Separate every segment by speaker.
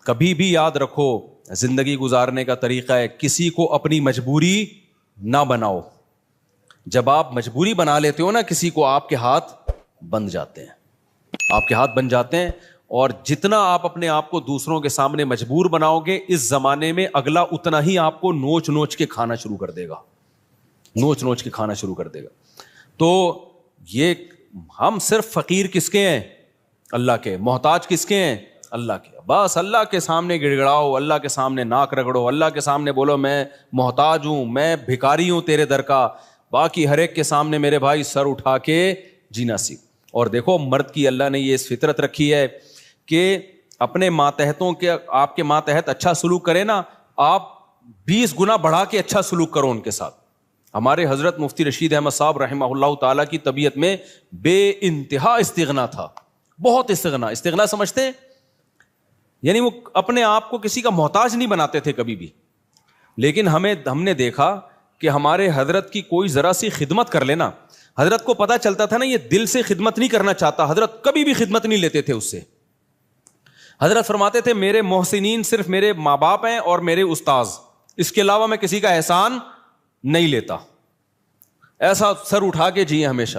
Speaker 1: کبھی بھی یاد رکھو زندگی گزارنے کا طریقہ ہے کسی کو اپنی مجبوری نہ بناؤ. جب آپ مجبوری بنا لیتے ہو نا کسی کو, آپ کے ہاتھ بند جاتے ہیں, آپ کے ہاتھ بن جاتے ہیں. اور جتنا آپ اپنے آپ کو دوسروں کے سامنے مجبور بناؤ گے, اس زمانے میں اگلا اتنا ہی آپ کو نوچ نوچ کے کھانا شروع کر دے گا, نوچ نوچ کے کھانا شروع کر دے گا. تو یہ ہم صرف فقیر کس کے ہیں؟ اللہ کے. محتاج کس کے ہیں؟ اللہ کے. بس اللہ کے سامنے گڑ گڑاؤ, اللہ کے سامنے ناک رگڑو, اللہ کے سامنے بولو میں محتاج ہوں, میں بھکاری ہوں تیرے در کا. باقی ہر ایک کے سامنے میرے بھائی سر اٹھا کے جینا سیکھ. اور دیکھو مرد کی اللہ نے یہ اس فطرت رکھی ہے کہ اپنے ماتحتوں کے, آپ کے ماتحت اچھا سلوک کرے نا, آپ 20 گنا بڑھا کے اچھا سلوک کرو ان کے ساتھ. ہمارے حضرت مفتی رشید احمد صاحب رحمہ اللہ تعالیٰ کی طبیعت میں بے انتہا استغنا تھا, بہت استغنا. استغنا سمجھتے ہیں؟ یعنی وہ اپنے آپ کو کسی کا محتاج نہیں بناتے تھے کبھی بھی. لیکن ہم نے دیکھا کہ ہمارے حضرت کی کوئی ذرا سی خدمت کر لینا, حضرت کو پتا چلتا تھا نا یہ دل سے خدمت نہیں کرنا چاہتا, حضرت کبھی بھی خدمت نہیں لیتے تھے اس سے. حضرت فرماتے تھے میرے محسنین صرف میرے ماں باپ ہیں اور میرے استاذ, اس کے علاوہ میں کسی کا احسان نہیں لیتا. ایسا سر اٹھا کے جیے ہمیشہ.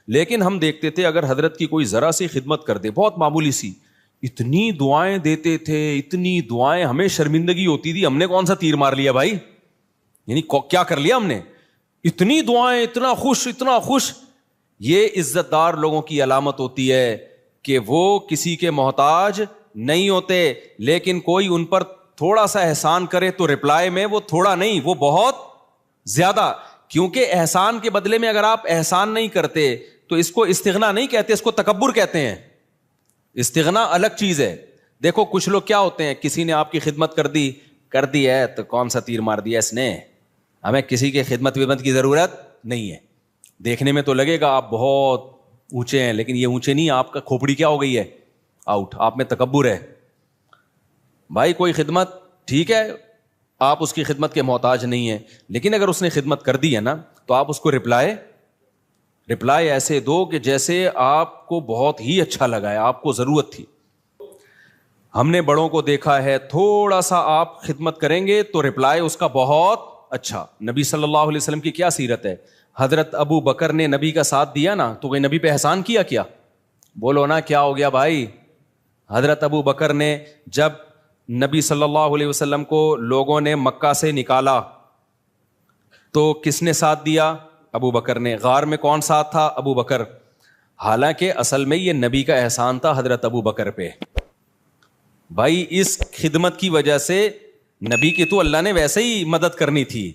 Speaker 1: لیکن ہم دیکھتے تھے اگر حضرت کی کوئی ذرا سی خدمت کر دے, بہت معمولی سی, اتنی دعائیں دیتے تھے, اتنی دعائیں, ہمیں شرمندگی ہوتی تھی, ہم نے کون سا تیر مار لیا بھائی, یعنی کیا کر لیا ہم نے, اتنی دعائیں, اتنا خوش, اتنا خوش. یہ عزت دار لوگوں کی علامت ہوتی ہے کہ وہ کسی کے محتاج نہیں ہوتے. لیکن کوئی ان پر تھوڑا سا احسان کرے تو رپلائی میں وہ تھوڑا نہیں, وہ بہت زیادہ. کیونکہ احسان کے بدلے میں اگر آپ احسان نہیں کرتے تو اس کو استغنا نہیں کہتے, اس کو تکبر کہتے ہیں. استغنا الگ چیز ہے. دیکھو کچھ لوگ کیا ہوتے ہیں, کسی نے آپ کی خدمت کر دی ہے تو کون سا تیر مار دیا اس نے, ہمیں کسی کے خدمت کی ضرورت نہیں ہے. دیکھنے میں تو لگے گا آپ بہت اونچے ہیں, لیکن یہ اونچے نہیں, آپ کا کھوپڑی کیا ہو گئی ہے, آؤٹ. آپ میں تکبر ہے. بھائی کوئی خدمت ٹھیک ہے, آپ اس کی خدمت کے محتاج نہیں ہیں, لیکن اگر اس نے خدمت کر دی ہے نا تو آپ اس کو رپلائی ایسے دو کہ جیسے آپ کو بہت ہی اچھا لگا ہے, آپ کو ضرورت تھی. ہم نے بڑوں کو دیکھا ہے, تھوڑا سا آپ خدمت کریں گے تو رپلائی اس کا بہت اچھا. نبی صلی اللہ علیہ وسلم کی کیا سیرت ہے, حضرت ابو بکر نے نبی کا ساتھ دیا نا تو کوئی نبی پہ احسان کیا بولو نا, کیا ہو گیا بھائی. حضرت ابو بکر نے جب نبی صلی اللہ علیہ وسلم کو لوگوں نے مکہ سے نکالا تو کس نے ساتھ دیا؟ ابو بکر نے. غار میں کون ساتھ تھا؟ ابو بکر. حالانکہ اصل میں یہ نبی کا احسان تھا حضرت ابو بکر پہ. بھائی اس خدمت کی وجہ سے نبی کی تو اللہ نے ویسے ہی مدد کرنی تھی,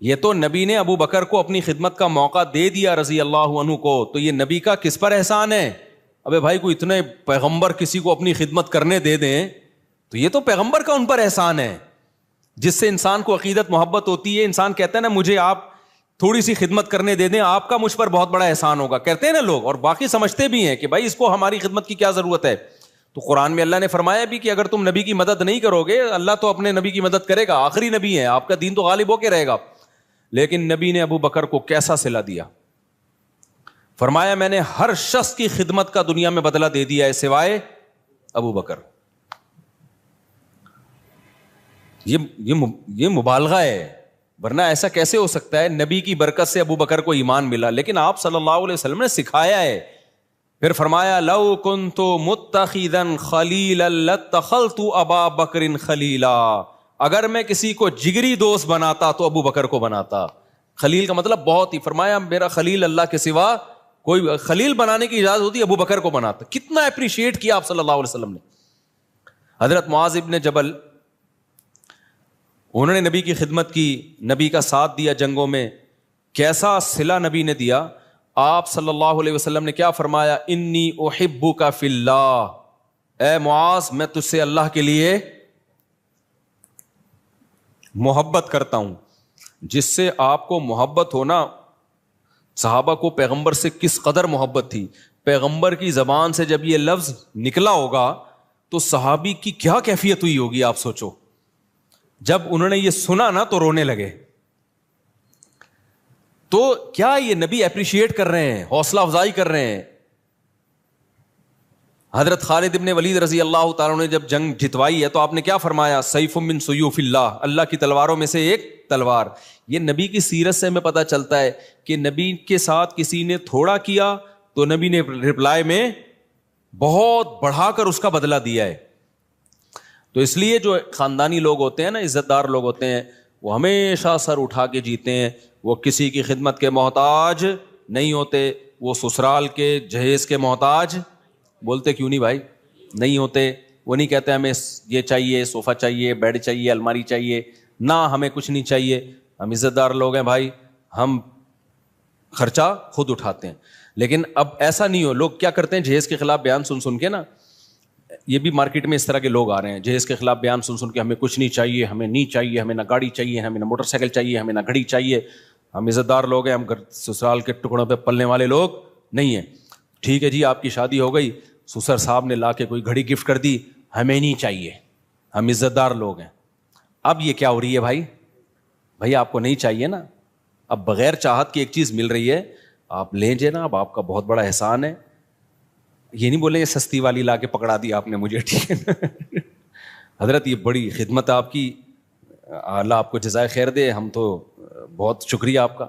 Speaker 1: یہ تو نبی نے ابو بکر کو اپنی خدمت کا موقع دے دیا رضی اللہ عنہ کو, تو یہ نبی کا کس پر احسان ہے؟ ابے بھائی کوئی اتنے پیغمبر کسی کو اپنی خدمت کرنے دے دیں تو یہ تو پیغمبر کا ان پر احسان ہے, جس سے انسان کو عقیدت محبت ہوتی ہے. انسان کہتا ہے نا مجھے آپ تھوڑی سی خدمت کرنے دے دیں, آپ کا مجھ پر بہت بڑا احسان ہوگا, کہتے ہیں نا لوگ, اور باقی سمجھتے بھی ہیں کہ بھائی اس کو ہماری خدمت کی کیا ضرورت ہے. تو قرآن میں اللہ نے فرمایا بھی کہ اگر تم نبی کی مدد نہیں کرو گے, اللہ تو اپنے نبی کی مدد کرے گا, آخری نبی ہے, آپ کا دین تو غالب ہو کے رہے گا. لیکن نبی نے ابو بکر کو کیسا صلہ دیا, فرمایا میں نے ہر شخص کی خدمت کا دنیا میں بدلہ دے دیا ہے سوائے ابو بکر. یہ مبالغہ ہے, ورنہ ایسا کیسے ہو سکتا ہے؟ نبی کی برکت سے ابو بکر کو ایمان ملا, لیکن آپ صلی اللہ علیہ وسلم نے سکھایا ہے. پھر فرمایا لو کنت متخذا خلیلا لاتخذت ابا بکر خلیلا, اگر میں کسی کو جگری دوست بناتا تو ابو بکر کو بناتا. خلیل کا مطلب بہت ہی, فرمایا میرا خلیل اللہ کے سوا کوئی, خلیل بنانے کی اجازت ہوتی ابو بکر کو بناتا. کتنا اپریشیٹ کیا آپ صلی اللہ علیہ وسلم نے. حضرت معاذ ابن جبل, انہوں نے نبی کی خدمت کی, نبی کا ساتھ دیا جنگوں میں, کیسا صلہ نبی نے دیا. آپ صلی اللہ علیہ وسلم نے کیا فرمایا, انی احبک فی اللہ, اے معاذ میں تجھ سے اللہ کے لیے محبت کرتا ہوں. جس سے آپ کو محبت ہونا, صحابہ کو پیغمبر سے کس قدر محبت تھی. پیغمبر کی زبان سے جب یہ لفظ نکلا ہوگا تو صحابی کی کیا کیفیت ہوئی ہوگی آپ سوچو. جب انہوں نے یہ سنا نا تو رونے لگے. تو کیا یہ نبی اپریشیٹ کر رہے ہیں, حوصلہ افزائی کر رہے ہیں. حضرت خالد ابن ولید رضی اللہ تعالیٰ نے جب جنگ جتوائی ہے تو آپ نے کیا فرمایا؟ سیف من سیوف اللہ، اللہ کی تلواروں میں سے ایک تلوار. یہ نبی کی سیرت سے ہمیں پتہ چلتا ہے کہ نبی کے ساتھ کسی نے تھوڑا کیا تو نبی نے رپلائی میں بہت بڑھا کر اس کا بدلہ دیا ہے. تو اس لیے جو خاندانی لوگ ہوتے ہیں نا، عزت دار لوگ ہوتے ہیں، وہ ہمیشہ سر اٹھا کے جیتے ہیں. وہ کسی کی خدمت کے محتاج نہیں ہوتے. وہ سسرال کے جہیز کے محتاج، بولتے کیوں نہیں بھائی، نہیں ہوتے. وہ نہیں کہتے ہمیں یہ چاہیے، صوفہ چاہیے، بیڈ چاہیے، الماری چاہیے، نہ ہمیں کچھ نہیں چاہیے. ہم عزت دار لوگ ہیں بھائی، ہم خرچہ خود اٹھاتے ہیں. لیکن اب ایسا نہیں ہو. لوگ کیا کرتے ہیں، جہیز کے خلاف بیان سن سن کے نا، یہ بھی مارکیٹ میں اس طرح کے لوگ آ رہے ہیں، جہیز کے خلاف بیان سن سن کے ہمیں کچھ نہیں چاہیے، ہمیں نہیں چاہیے، ہمیں نہ گاڑی چاہیے، ہمیں نہ موٹر سائیکل چاہیے، ہمیں نہ گھڑی چاہیے. ہم عزت دار لوگ ہیں، ہم سسرال کے ٹکڑوں پہ پلنے والے لوگ نہیں ہیں. ٹھیک ہے جی، آپ کی شادی ہو گئی، سسر صاحب نے لا کے کوئی گھڑی گفٹ کر دی، ہمیں نہیں چاہیے، ہم عزت دار لوگ ہیں. اب یہ کیا ہو رہی ہے بھائی؟ بھائی آپ کو نہیں چاہیے نا، اب بغیر چاہت کی ایک چیز مل رہی ہے، آپ لیں جے نا، اب آپ کا بہت بڑا احسان ہے. یہ نہیں بولیں یہ سستی والی لا کے پکڑا دی آپ نے مجھے، ٹھیک ہے نا. حضرت یہ بڑی خدمت آپ کی، اللہ آپ کو جزائے خیر دے، ہم تو بہت شکریہ آپ کا.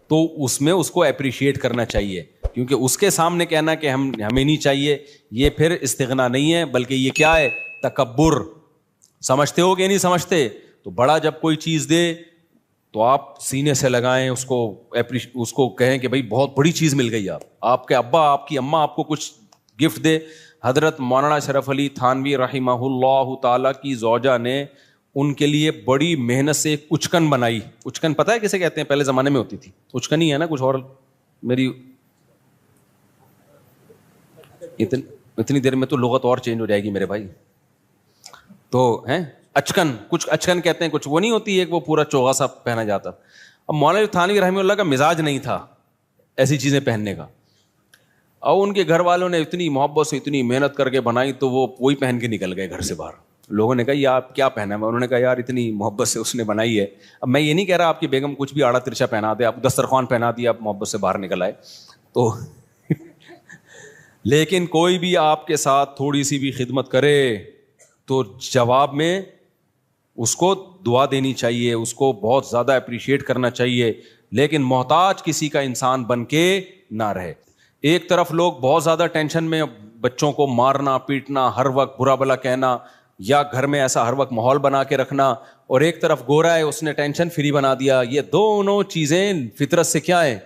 Speaker 1: تو اس میں اس کو اپریشیٹ کرنا چاہیے، کیونکہ اس کے سامنے کہنا کہ ہمیں نہیں چاہیے، یہ پھر استغنا نہیں ہے، بلکہ یہ کیا ہے؟ تکبر. سمجھتے ہو کہ نہیں سمجھتے؟ تو بڑا جب کوئی چیز دے تو آپ سینے سے لگائیں اس کو کہیں کہ بھائی بہت بڑی چیز مل گئی. آپ کے ابا، آپ کی اماں آپ کو کچھ گفٹ دے. حضرت مولانا اشرف علی تھانوی رحمہ اللہ تعالیٰ کی زوجہ نے ان کے لیے بڑی محنت سے ایک اچکن بنائی. اچکن پتہ ہے کسے کہتے ہیں؟ پہلے زمانے میں ہوتی تھی اچکن ہی ہے نا، کچھ اور میری اتنی دیر میں تو لغت اور چینج ہو جائے گی میرے بھائی. تو ہیں اچکن، کچھ اچکن کہتے ہیں، کچھ وہ نہیں ہوتی ایک وہ پورا چوغا سا پہنا جاتا. اب مولانا تھانوی رحمہ اللہ کا مزاج نہیں تھا ایسی چیزیں پہننے کا، اور ان کے گھر والوں نے اتنی محبت سے اتنی محنت کر کے بنائی تو وہ وہی پہن کے نکل گئے گھر سے باہر. لوگوں نے کہا یہ آپ کیا پہنا ہے؟ انہوں نے کہا یار اتنی محبت سے اس نے بنائی ہے. اب میں یہ نہیں کہہ رہا آپ کی بیگم کچھ بھی آڑا ترچا پہنا دے، آپ دسترخوان پہنا دیا، آپ محبت سے باہر نکل آئے تو لیکن کوئی بھی آپ کے ساتھ تھوڑی سی بھی خدمت کرے تو جواب میں اس کو دعا دینی چاہیے، اس کو بہت زیادہ اپریشیٹ کرنا چاہیے، لیکن محتاج کسی کا انسان بن کے نہ رہے. ایک طرف لوگ بہت زیادہ ٹینشن میں، بچوں کو مارنا پیٹنا، ہر وقت برا بلا کہنا، یا گھر میں ایسا ہر وقت ماحول بنا کے رکھنا، اور ایک طرف گورا ہے اس نے ٹینشن فری بنا دیا. یہ دونوں چیزیں فطرت سے کیا ہے؟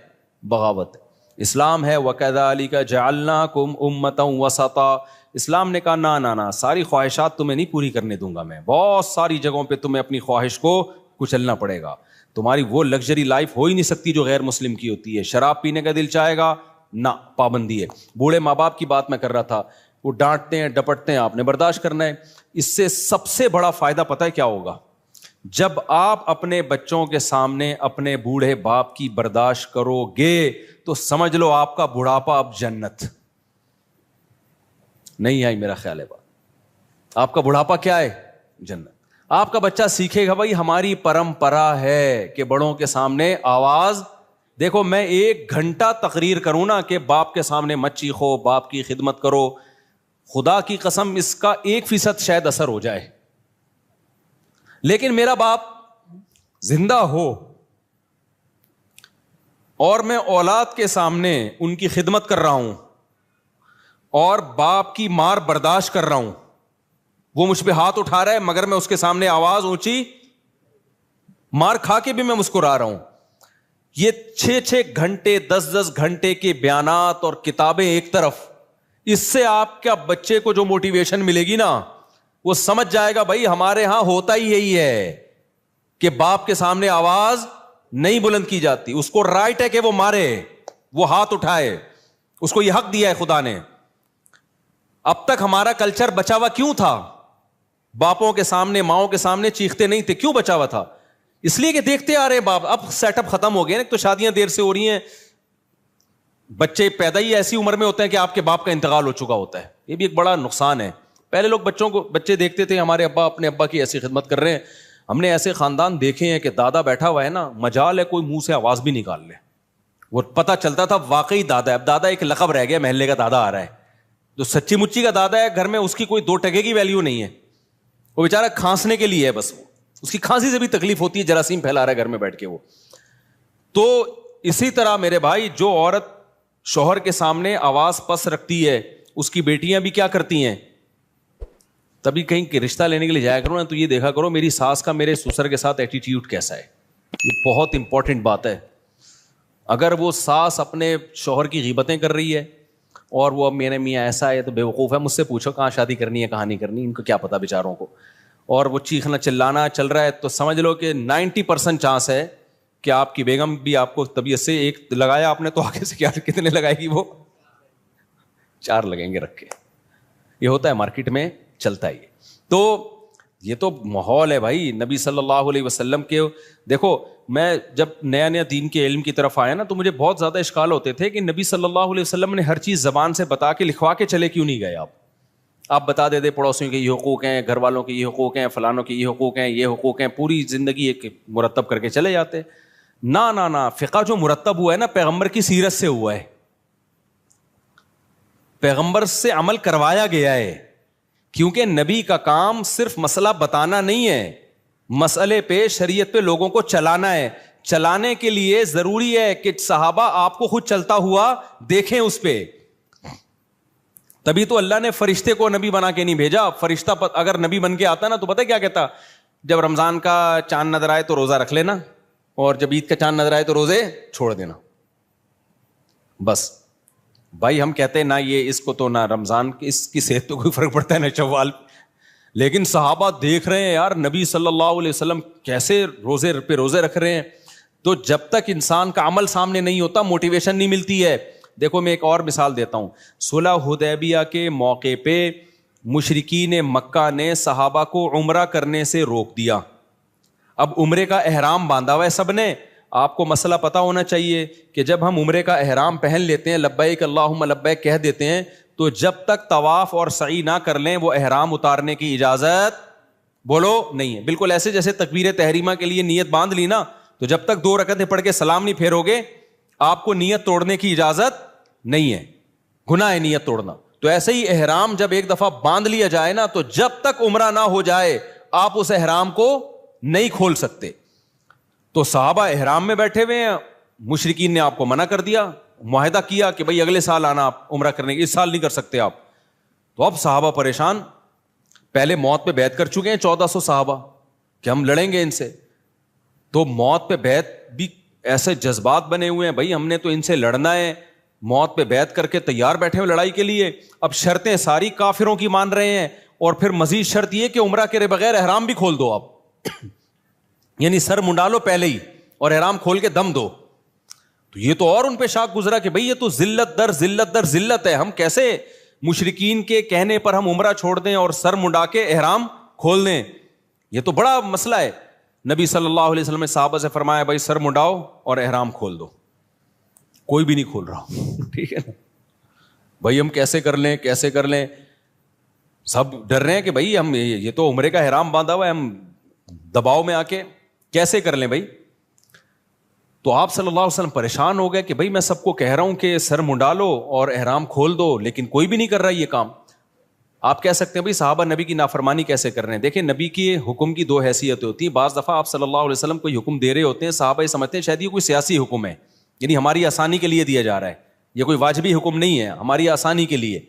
Speaker 1: بغاوت. اسلام ہے وَكَذَلِكَ جَعَلْنَاكُمْ أُمَّةً وَسَطًا. اسلام نے کہا نہ ساری خواہشات تمہیں نہیں پوری کرنے دوں گا میں، بہت ساری جگہوں پہ تمہیں اپنی خواہش کو کچلنا پڑے گا. تمہاری وہ لگژری لائف ہو ہی نہیں سکتی جو غیر مسلم کی ہوتی ہے. شراب پینے کا دل چاہے گا، نہ، پابندی ہے. بوڑھے ماں باپ کی بات میں کر رہا تھا، وہ ڈانٹتے ہیں ڈپٹتے ہیں، آپ نے برداشت کرنا ہے. اس سے سب سے بڑا فائدہ پتہ ہے کیا ہوگا؟ جب آپ اپنے بچوں کے سامنے اپنے بوڑھے باپ کی برداشت کرو گے تو سمجھ لو آپ کا بڑھاپا اب جنت. نہیں آئی میرا خیال ہے بات؟ آپ کا بڑھاپا کیا ہے؟ جنت. آپ کا بچہ سیکھے گا بھائی ہماری پرمپرا ہے کہ بڑوں کے سامنے آواز. دیکھو میں 1 گھنٹہ تقریر کروں نا کہ باپ کے سامنے مت چیخو، باپ کی خدمت کرو، خدا کی قسم اس کا 1% شاید اثر ہو جائے. لیکن میرا باپ زندہ ہو اور میں اولاد کے سامنے ان کی خدمت کر رہا ہوں اور باپ کی مار برداشت کر رہا ہوں، وہ مجھ پہ ہاتھ اٹھا رہا ہے مگر میں اس کے سامنے آواز اونچی، مار کھا کے بھی میں مسکرا رہا ہوں. یہ 6 گھنٹے 10 گھنٹے کے بیانات اور کتابیں ایک طرف، اس سے آپ کا بچے کو جو موٹیویشن ملے گی نا، وہ سمجھ جائے گا بھائی ہمارے ہاں ہوتا ہی یہی ہے کہ باپ کے سامنے آواز نہیں بلند کی جاتی. اس کو رائٹ ہے کہ وہ مارے، وہ ہاتھ اٹھائے، اس کو یہ حق دیا ہے خدا نے. اب تک ہمارا کلچر بچا ہوا کیوں تھا؟ باپوں کے سامنے ماؤں کے سامنے چیختے نہیں تھے. کیوں بچا ہوا تھا؟ اس لیے کہ دیکھتے آ رہے ہیں باپ. اب سیٹ اپ ختم ہو گئے نا، تو شادیاں دیر سے ہو رہی ہیں، بچے پیدا ہی ایسی عمر میں ہوتے ہیں کہ آپ کے باپ کا انتقال ہو چکا ہوتا ہے. یہ بھی ایک بڑا نقصان ہے. پہلے لوگ بچے دیکھتے تھے ہمارے ابا اپنے ابا کی ایسی خدمت کر رہے ہیں. ہم نے ایسے خاندان دیکھے ہیں کہ دادا بیٹھا ہوا ہے نا، مجال ہے کوئی منہ سے آواز بھی نکال لے، وہ پتہ چلتا تھا واقعی دادا ہے. اب دادا ایک لقب رہ گیا، محلے کا دادا آ رہا ہے. جو سچی مچی کا دادا ہے گھر میں, اس کی کوئی 2 ٹکے کی ویلیو نہیں ہے, وہ بیچارہ کھانسنے کے لیے ہے بس, اس کی کھانسی سے بھی تکلیف ہوتی ہے, جراثیم پھیلا رہا ہے گھر میں بیٹھ کے وہ. تو اسی طرح میرے بھائی, جو عورت شوہر کے سامنے آواز پس رکھتی ہے, اس کی بیٹیاں بھی کیا کرتی ہیں, تبھی کہیں رشتہ لینے کے لیے جایا کرو نا تو یہ دیکھا کرو میری ساس کا میرے سسر کے ساتھ ایٹیٹیوڈ کیسا ہے. یہ بہت امپورٹنٹ بات ہے. اگر وہ ساس اپنے شوہر کی غیبتیں کر رہی ہے اور وہ اب میرے میاں ایسا ہے تو بیوقوف ہے, مجھ سے پوچھو کہاں شادی کرنی ہے کہاں نہیں کرنی, ان کو کیا پتا بیچاروں کو, اور وہ چیخنا چلانا چل رہا ہے, تو سمجھ لو کہ 90% چانس ہے کہ آپ کی بیگم بھی آپ کو طبیعت سے ایک لگایا آپ نے تو آگے سے کیا کتنے لگائے گی, وہ 4 لگیں گے رکھ کے. یہ ہوتا ہے مارکیٹ میں, چلتا ہے. تو یہ تو ماحول ہے بھائی نبی صلی اللہ علیہ وسلم کے. دیکھو میں جب نیا نیا دین کے علم کی طرف آیا نا تو مجھے بہت زیادہ اشکال ہوتے تھے کہ نبی صلی اللہ علیہ وسلم نے ہر چیز زبان سے بتا کے لکھوا کے چلے کیوں نہیں گئے. آپ بتا دیتے پڑوسیوں کے یہ حقوق ہیں, گھر والوں کے یہ حقوق ہیں, فلانوں کے یہ حقوق ہیں, یہ حقوق ہیں, پوری زندگی ایک مرتب کر کے چلے جاتے. نہ فقہ جو مرتب ہوا ہے نا پیغمبر کی سیرت سے ہوا ہے, پیغمبر سے عمل کروایا گیا ہے. کیونکہ نبی کا کام صرف مسئلہ بتانا نہیں ہے, مسئلے پہ شریعت پہ لوگوں کو چلانا ہے. چلانے کے لیے ضروری ہے کہ صحابہ آپ کو خود چلتا ہوا دیکھیں اس پہ. تبھی تو اللہ نے فرشتے کو نبی بنا کے نہیں بھیجا. فرشتہ اگر نبی بن کے آتا نا تو پتہ کیا کہتا, جب رمضان کا چاند نظر آئے تو روزہ رکھ لینا, اور جب عید کا چاند نظر آئے تو روزے چھوڑ دینا. بس بھائی ہم کہتے ہیں نہ یہ اس کو تو نہ رمضان اس کی صحت تو کوئی فرق پڑتا ہے نہ شوال, لیکن صحابہ دیکھ رہے ہیں یار نبی صلی اللہ علیہ وسلم کیسے روزے پہ روزے رکھ رہے ہیں. تو جب تک انسان کا عمل سامنے نہیں ہوتا موٹیویشن نہیں ملتی ہے. دیکھو میں ایک اور مثال دیتا ہوں. صلح حدیبیہ کے موقع پہ مشرکین مکہ نے صحابہ کو عمرہ کرنے سے روک دیا. اب عمرے کا احرام باندھا ہوا ہے سب نے. آپ کو مسئلہ پتا ہونا چاہیے کہ جب ہم عمرے کا احرام پہن لیتے ہیں, لبیک اللہم لبیک کہہ دیتے ہیں, تو جب تک طواف اور سعی نہ کر لیں وہ احرام اتارنے کی اجازت بولو نہیں ہے. بالکل ایسے جیسے تکبیر تحریمہ کے لیے نیت باندھ لی نا, تو جب تک 2 رکعتیں پڑھ کے سلام نہیں پھیرو گے آپ کو نیت توڑنے کی اجازت نہیں ہے, گناہ ہے نیت توڑنا. تو ایسے ہی احرام جب ایک دفعہ باندھ لیا جائے نا تو جب تک عمرہ نہ ہو جائے آپ اس احرام کو نہیں کھول سکتے. تو صحابہ احرام میں بیٹھے ہوئے ہیں, مشرکین نے آپ کو منع کر دیا, معاہدہ کیا کہ بھائی اگلے سال آنا آپ عمرہ کرنے کے, اس سال نہیں کر سکتے آپ. تو اب صحابہ پریشان, پہلے موت پہ بیعت کر چکے ہیں 1400 صحابہ کہ ہم لڑیں گے ان سے. تو موت پہ بیعت بھی ایسے جذبات بنے ہوئے ہیں, بھائی ہم نے تو ان سے لڑنا ہے, موت پہ بیعت کر کے تیار بیٹھے ہوئے لڑائی کے لیے. اب شرطیں ساری کافروں کی مان رہے ہیں, اور پھر مزید شرط یہ کہ عمرہ کرے بغیر احرام بھی کھول دو آپ, یعنی سر منڈا لو پہلے ہی اور احرام کھول کے دم دو. تو یہ تو اور ان پہ شاک گزرا کہ بھئی یہ تو ذلت در ذلت در ذلت ہے, ہم کیسے مشرکین کے کہنے پر ہم عمرہ چھوڑ دیں اور سر منڈا کے احرام کھول دیں, یہ تو بڑا مسئلہ ہے. نبی صلی اللہ علیہ وسلم نے صحابہ سے فرمایا بھائی سر منڈاؤ اور احرام کھول دو. کوئی بھی نہیں کھول رہا, ٹھیک ہے نا بھائی, ہم کیسے کر لیں, سب ڈر رہے ہیں کہ بھئی ہم یہ تو عمرے کا احرام باندھا ہوا ہے, ہم دباؤ میں آ کے کیسے کر لیں بھائی. تو آپ صلی اللہ علیہ وسلم پریشان ہو گئے کہ بھئی میں سب کو کہہ رہا ہوں کہ سر منڈا لو اور احرام کھول دو, لیکن کوئی بھی نہیں کر رہا یہ کام. آپ کہہ سکتے ہیں بھئی صحابہ نبی کی نافرمانی کیسے کر رہے ہیں. دیکھیں نبی کی حکم کی 2 حیثیتیں ہوتی ہیں. بعض دفعہ آپ صلی اللہ علیہ وسلم کوئی حکم دے رہے ہوتے ہیں, صحابہ یہ سمجھتے ہیں شاید یہ کوئی سیاسی حکم ہے, یعنی ہماری آسانی کے لیے دیا جا رہا ہے, یہ کوئی واجبی حکم نہیں ہے, ہماری آسانی کے لیے.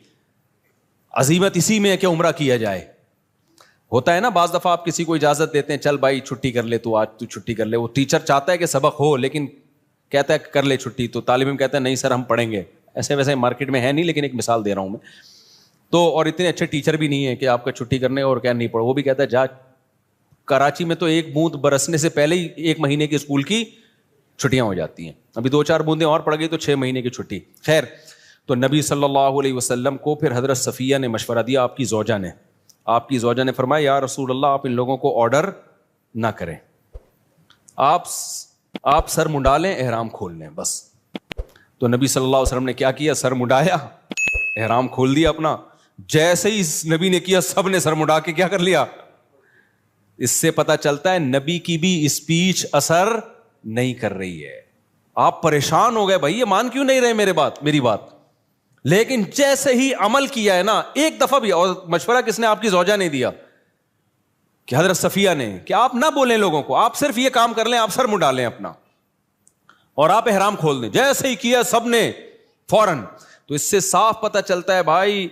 Speaker 1: عزیمت اسی میں ہے کہ عمرہ کیا جائے. ہوتا ہے نا بعض دفعہ آپ کسی کو اجازت دیتے ہیں, چل بھائی چھٹی کر لے, تو آج تو چھٹی کر لے. وہ ٹیچر چاہتا ہے کہ سبق ہو لیکن کہتا ہے کر لے چھٹی, تو طالب علم کہتا ہے نہیں سر ہم پڑھیں گے. ایسے ویسے مارکیٹ میں ہے نہیں, لیکن ایک مثال دے رہا ہوں میں. تو اور اتنے اچھے ٹیچر بھی نہیں ہے کہ آپ کا چھٹی کرنے اور کیا نہیں پڑھو, وہ بھی کہتا ہے جا. کراچی میں تو 1 بوند برسنے سے پہلے ہی 1 مہینے کی اسکول کی چھٹیاں ہو جاتی ہیں, ابھی 2-4 بوندیں اور پڑ گئی تو 6 مہینے کی چھٹی. خیر, تو نبی صلی اللہ علیہ وسلم کو پھر حضرت صفیہ نے مشورہ دیا, آپ کی زوجہ نے فرمایا یا رسول اللہ آپ ان لوگوں کو آرڈر نہ کریں, آپ سر منڈا لیں احرام کھول لیں بس. تو نبی صلی اللہ علیہ وسلم نے کیا کیا, سر منڈایا, احرام کھول دیا اپنا. جیسے ہی نبی نے کیا سب نے سر منڈا کے کیا کر لیا. اس سے پتا چلتا ہے نبی کی بھی اسپیچ اثر نہیں کر رہی ہے. آپ پریشان ہو گئے, بھائی یہ مان کیوں نہیں رہے میری بات. لیکن جیسے ہی عمل کیا ہے نا ایک دفعہ بھی, اور مشورہ کس نے, آپ کی زوجہ نے دیا کہ حضرت صفیہ نے, کہ آپ نہ بولیں لوگوں کو, آپ صرف یہ کام کر لیں, آپ سر منڈا لیں اپنا اور آپ احرام کھول دیں. جیسے ہی کیا سب نے فوراً. تو اس سے صاف پتہ چلتا ہے بھائی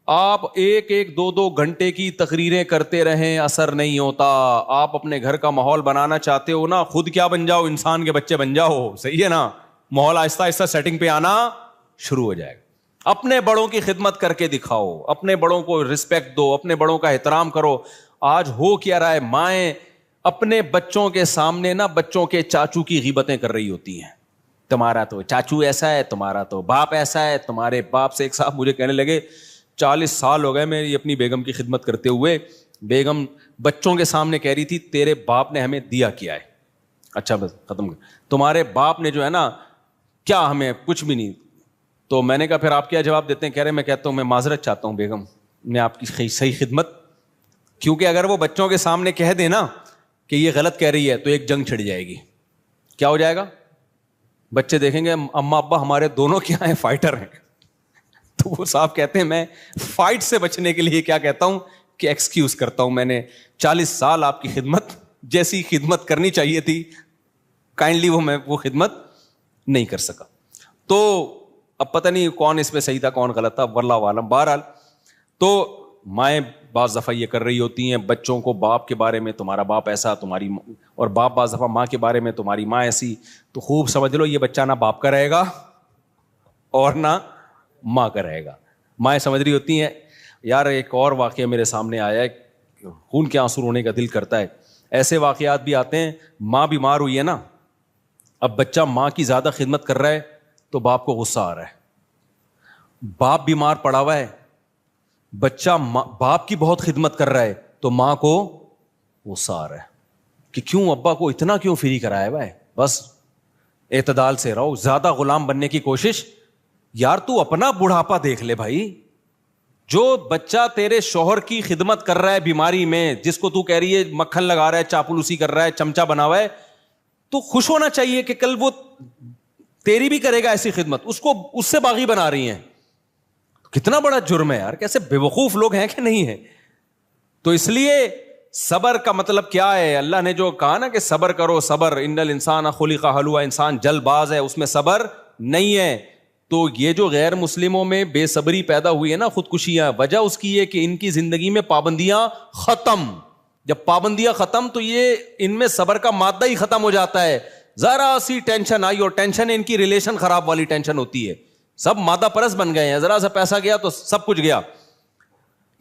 Speaker 1: آپ ایک ایک دو دو گھنٹے کی تقریریں کرتے رہیں, اثر نہیں ہوتا. آپ اپنے گھر کا ماحول بنانا چاہتے ہو نا, خود کیا بن جاؤ, انسان کے بچے بن جاؤ, صحیح ہے نا, ماحول آہستہ آہستہ سیٹنگ پہ آنا شروع ہو جائے گا. اپنے بڑوں کی خدمت کر کے دکھاؤ, اپنے بڑوں کو رسپیکٹ دو, اپنے بڑوں کا احترام کرو. آج ہو کیا رہا ہے, مائیں اپنے بچوں کے سامنے نا بچوں کے چاچو کی غیبتیں کر رہی ہوتی ہیں. تمہارا تو چاچو ایسا ہے, تمہارا تو باپ ایسا ہے, تمہارے باپ سے. ایک صاحب مجھے کہنے لگے 40 سال ہو گئے میری اپنی بیگم کی خدمت کرتے ہوئے, بیگم بچوں کے سامنے کہہ رہی تھی تیرے باپ نے ہمیں دیا کیا ہے. اچھا بس ختم کر, تمہارے باپ نے جو ہے نا کیا ہمیں کچھ بھی نہیں. تو میں نے کہا پھر آپ کیا جواب دیتے ہیں؟ کہہ رہے میں کہتا ہوں میں معذرت چاہتا ہوں بیگم, میں آپ کی صحیح خدمت, کیونکہ اگر وہ بچوں کے سامنے کہہ دے نا کہ یہ غلط کہہ رہی ہے تو ایک جنگ چھڑ جائے گی. کیا ہو جائے گا؟ بچے دیکھیں گے اماں ابا ہمارے دونوں کیا ہیں, فائٹر ہیں. تو وہ صاحب کہتے ہیں میں فائٹ سے بچنے کے لیے کیا کہتا ہوں کہ ایکسکیوز کرتا ہوں, میں نے 40 سال آپ کی خدمت جیسی خدمت کرنی چاہیے تھی کائنڈلی میں وہ خدمت نہیں کر سکا. تو اب پتہ نہیں کون اس میں صحیح تھا کون غلط تھا, واللہ عالم. بہرحال تو مائیں بعض دفعہ یہ کر رہی ہوتی ہیں بچوں کو باپ کے بارے میں, تمہارا باپ ایسا, تمہاری, اور باپ بعض دفعہ ماں کے بارے میں, تمہاری ماں ایسی. تو خوب سمجھ لو یہ بچہ نہ باپ کا رہے گا اور نہ ماں کا رہے گا. مائیں سمجھ رہی ہوتی ہیں. یار ایک اور واقعہ میرے سامنے آیا ہے, خون کے آنسو رونے کا دل کرتا ہے. ایسے واقعات بھی آتے ہیں, ماں بیمار ہوئی ہے نا, اب بچہ ماں کی زیادہ خدمت کر رہا ہے تو باپ کو غصہ آ رہا ہے. باپ بیمار پڑا ہوا ہے, بچہ باپ کی بہت خدمت کر رہا ہے تو ماں کو غصہ آ رہا ہے کہ کیوں ابا کو اتنا کیوں فری کرایا ہوا ہے. بس اعتدال سے رہو, زیادہ غلام بننے کی کوشش. یار تو اپنا بڑھاپا دیکھ لے بھائی. جو بچہ تیرے شوہر کی خدمت کر رہا ہے بیماری میں, جس کو تو کہہ رہی ہے مکھن لگا رہا ہے, چاپلوسی کر رہا ہے, چمچا بنا ہوا ہے, تو خوش ہونا چاہیے کہ کل وہ تیری بھی کرے گا ایسی خدمت. اس کو اس سے باغی بنا رہی ہیں. کتنا بڑا جرم ہے یار, کیسے بے وقوف لوگ ہیں کہ نہیں ہے. تو اس لیے صبر کا مطلب کیا ہے؟ اللہ نے جو کہا نا کہ صبر کرو, صبر, ان الانسان خلق ہلوعا, انسان جلد باز ہے, اس میں صبر نہیں ہے. تو یہ جو غیر مسلموں میں بے صبری پیدا ہوئی ہے نا, خودکشیاں, وجہ اس کی ہے کہ ان کی زندگی میں پابندیاں ختم. جب پابندیاں ختم تو یہ ان میں صبر کا مادہ ہی ختم ہو جاتا ہے. ذرا سی ٹینشن آئی, اور ٹینشن ان کی ریلیشن خراب والی ٹینشن ہوتی ہے. سب مادہ پرست بن گئے ہیں, ذرا سا پیسہ گیا تو سب کچھ گیا.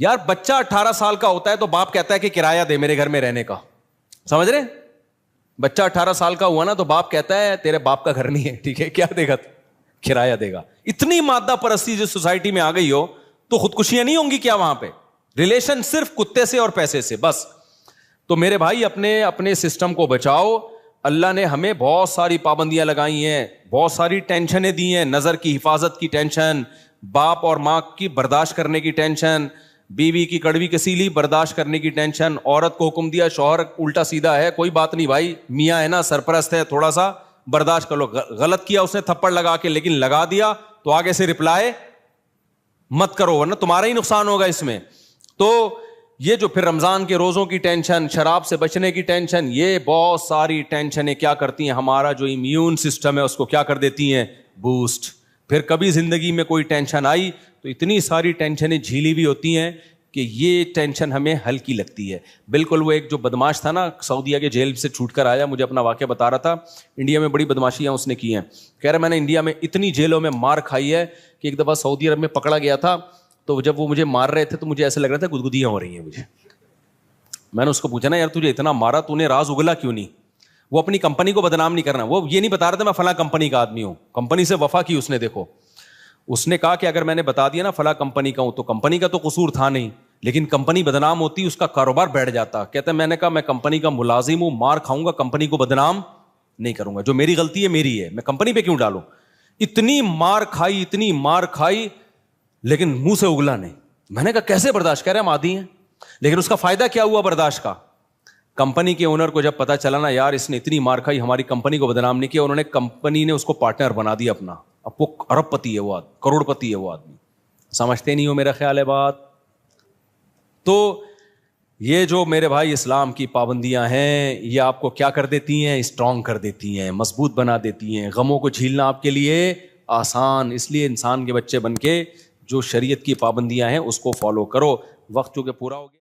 Speaker 1: یار بچہ 18 سال کا ہوتا ہے تو باپ کہتا ہے کہ کرایہ دے میرے گھر میں رہنے کا, سمجھ رہے؟ بچہ 18 سال کا ہوا نا تو باپ کہتا ہے تیرے باپ کا گھر نہیں ہے, ٹھیک ہے, کیا دے گا؟ کرایہ دے گا. اتنی مادہ پرستی جو سوسائٹی میں آ گئی ہو تو خودکشیاں نہیں ہوں گی کیا وہاں پہ؟ ریلیشن صرف کتے سے اور پیسے سے بس. تو میرے بھائی اپنے سسٹم کو بچاؤ. اللہ نے ہمیں بہت ساری پابندیاں لگائی ہیں, بہت ساری ٹینشنیں دی ہیں. نظر کی حفاظت کی ٹینشن, باپ اور ماں کی برداشت کرنے کی ٹینشن, بیوی کی کڑوی کسیلی برداشت کرنے کی ٹینشن. عورت کو حکم دیا, شوہر الٹا سیدھا ہے, کوئی بات نہیں بھائی, میاں ہے نا سرپرست ہے, تھوڑا سا برداشت کر لو. غلط کیا اس نے تھپڑ لگا کے, لیکن لگا دیا تو آگے سے رپلائی مت کرو ورنہ تمہارا ہی نقصان ہوگا اس میں. تو یہ جو پھر رمضان کے روزوں کی ٹینشن, شراب سے بچنے کی ٹینشن, یہ بہت ساری ٹینشنیں کیا کرتی ہیں, ہمارا جو امیون سسٹم ہے اس کو کیا کر دیتی ہیں, بوسٹ. پھر کبھی زندگی میں کوئی ٹینشن آئی تو اتنی ساری ٹینشنیں جھیلی بھی ہوتی ہیں کہ یہ ٹینشن ہمیں ہلکی لگتی ہے. بالکل وہ ایک جو بدماش تھا نا سعودیہ کے جیل سے چھوٹ کر آیا, مجھے اپنا واقعہ بتا رہا تھا, انڈیا میں بڑی بدماشیاں اس نے کی ہیں. کہہ رہا میں نے انڈیا میں اتنی جیلوں میں مار کھائی ہے کہ ایک دفعہ سعودی عرب میں پکڑا گیا تھا, تو جب وہ مجھے مار رہے تھے تو مجھے ایسا لگ رہا تھا گدگدیاں ہو رہی ہیں مجھے. میں نے اس کو پوچھا نا یار تجھے اتنا مارا, تو نے راز اگلا کیوں نہیں؟ وہ اپنی کمپنی کو بدنام نہیں کرنا, وہ یہ نہیں بتا رہا تھا میں فلاں کمپنی کا آدمی ہوں, کمپنی سے وفا کی اس نے. دیکھو اس نے کہا کہ اگر میں نے بتا دیا نا فلاں کمپنی کا ہوں تو کمپنی کا تو قصور تھا نہیں, لیکن کمپنی بدنام ہوتی, اس کا کاروبار بیٹھ جاتا. کہتا ہے میں نے کہا میں کمپنی کا ملازم ہوں, مار کھاؤں گا, کمپنی کو بدنام نہیں کروں گا, جو میری غلطی ہے میری ہے, میں کمپنی پہ کیوں ڈالوں. اتنی مار کھائی, اتنی مار کھائی, لیکن منہ سے اگلا نہیں. میں نے کہا کیسے برداشت؟ کہہ رہے ہم عادی ہیں. لیکن اس کا فائدہ کیا ہوا برداشت کا؟ کمپنی کے اونر کو جب پتا چلا نا یار اس نے اتنی مار کھائی, ہماری کمپنی کو بدنام نہیں کیا, انہوں نے کمپنی نے اس کو پارٹنر بنا دیا اپنا. اب وہ ارب پتی ہے, وہ کروڑ پتی ہے وہ آدمی. سمجھتے نہیں ہو میرا خیال ہے بات. تو یہ جو میرے بھائی اسلام کی پابندیاں ہیں یہ آپ کو کیا کر دیتی ہیں؟ اسٹرانگ کر دیتی ہیں, مضبوط بنا دیتی ہیں. غموں کو جھیلنا آپ کے لیے آسان. اس لیے انسان کے بچے بن کے جو شریعت کی پابندیاں ہیں اس کو فالو کرو. وقت چونکہ پورا ہو گیا.